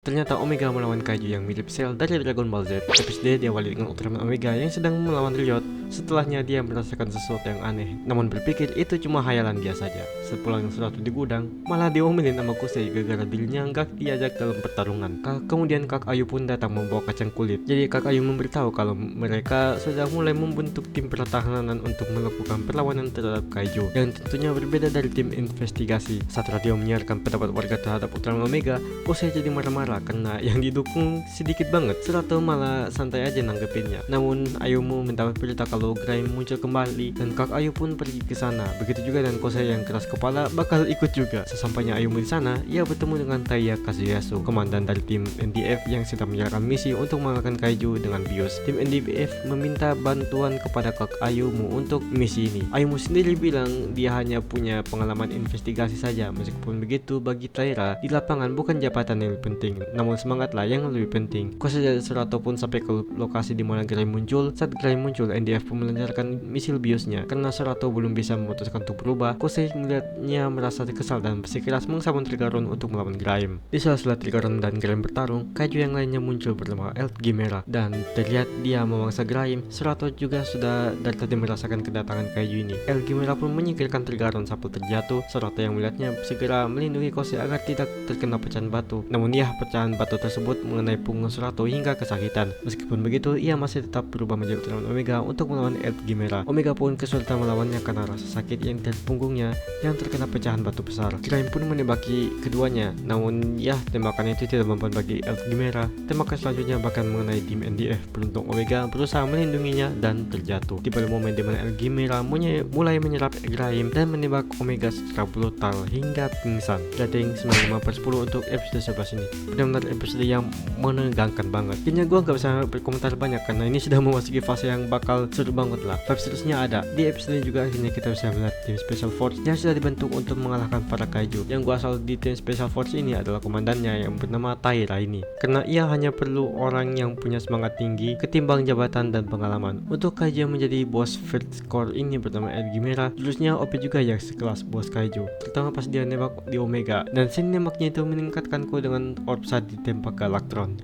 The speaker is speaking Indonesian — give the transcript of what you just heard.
Ternyata Omega melawan Kaiju yang mirip Cell dari Dragon Ball Z. Episode diawali dengan Ultraman Omega yang sedang melawan Riot. Setelahnya dia merasakan sesuatu yang aneh, namun berpikir itu cuma hayalan dia saja. Sepulang sesuatu di gudang, malah diomelin sama Kusei gara-gara dirinya nggak diajak dalam pertarungan. Kemudian Kak Ayu pun datang membawa kacang kulit. Jadi Kak Ayu memberitahu kalau mereka sudah mulai membentuk tim pertahanan untuk melakukan perlawanan terhadap Kaiju, yang tentunya berbeda dari tim investigasi. Saat radio menyiarkan pendapat warga terhadap Ultraman Omega, Kusei jadi marah-marah karena yang didukung sedikit banget. Serato malah santai aja nanggepinnya. Namun Ayumu mendapat berita kalau Grime muncul kembali dan Kak Ayu pun pergi ke sana. Begitu juga dan Kusei yang keras kepala bakal ikut juga. Sesampainya Ayumu di sana, ia bertemu dengan Taiya Kazuyasu, komandan dari tim NDF yang sedang menjalankan misi untuk mengalahkan Kaiju dengan bios. Tim NDF meminta bantuan kepada Kak Ayumu untuk misi ini. Ayumu sendiri bilang dia hanya punya pengalaman investigasi saja. Meskipun begitu, bagi Taira di lapangan bukan jabatan yang lebih penting, namun semangatlah yang lebih penting. Kusei dan Serato pun sampai ke lokasi di mana Grime muncul. Saat Grime muncul, NDF pun melancarkan misil biosnya. Karena Serato belum bisa memutuskan untuk berubah, Kusei melihatnya merasa kesal dan bersikeras mengesahkan Trigaron untuk melawan Grime. Di sela-sela Trigaron dan Grime bertarung, Kaiju yang lainnya muncul bernama Elf Gimera dan terlihat dia memangsa Grime. Serato juga sudah dari tadi merasakan kedatangan Kaiju ini. Elf Gimera pun menyingkirkan Trigaron sampai terjatuh. Serato yang melihatnya segera melindungi Kusei agar tidak terkena pecahan batu. Namun ya, pecahan batu tersebut mengenai punggung Serato hingga kesakitan. Meskipun begitu, ia masih tetap berubah menjadi Ultraman Omega untuk melawan Elf Gimera. Omega pun kesulitan melawannya karena rasa sakit yang dari punggungnya yang terkena pecahan batu besar. Grime pun menembaki keduanya, namun ya, tembakan itu tidak mempan bagi Elf Gimera. Tembakan selanjutnya bahkan mengenai tim NDF. Beruntung Omega berusaha melindunginya dan terjatuh. Tiba momen di mana Elf Gimera mulai menyerap Grime dan menembak Omega secara brutal hingga pingsan. Rating 95/10 untuk episode 11 ini. Benar-benar episode yang menegangkan banget. Kayaknya gue gak bisa berkomentar banyak karena ini sudah memasuki fase yang bakal seru banget lah. Vibes seterusnya ada. Di episode ini juga akhirnya kita bisa melihat tim Special Force yang sudah dibentuk untuk mengalahkan para Kaiju. Yang gue asal di tim Special Force ini adalah komandannya yang bernama Taira ini. Karena ia hanya perlu orang yang punya semangat tinggi ketimbang jabatan dan pengalaman. Untuk Kaiju yang menjadi bos First Core ini bernama El Gimera, jurusnya OP juga ya sekelas bos Kaiju. Terutama pas dia nembak di Omega. Dan scene nembaknya itu meningkatkanku dengan orb saat ditembak Galactron.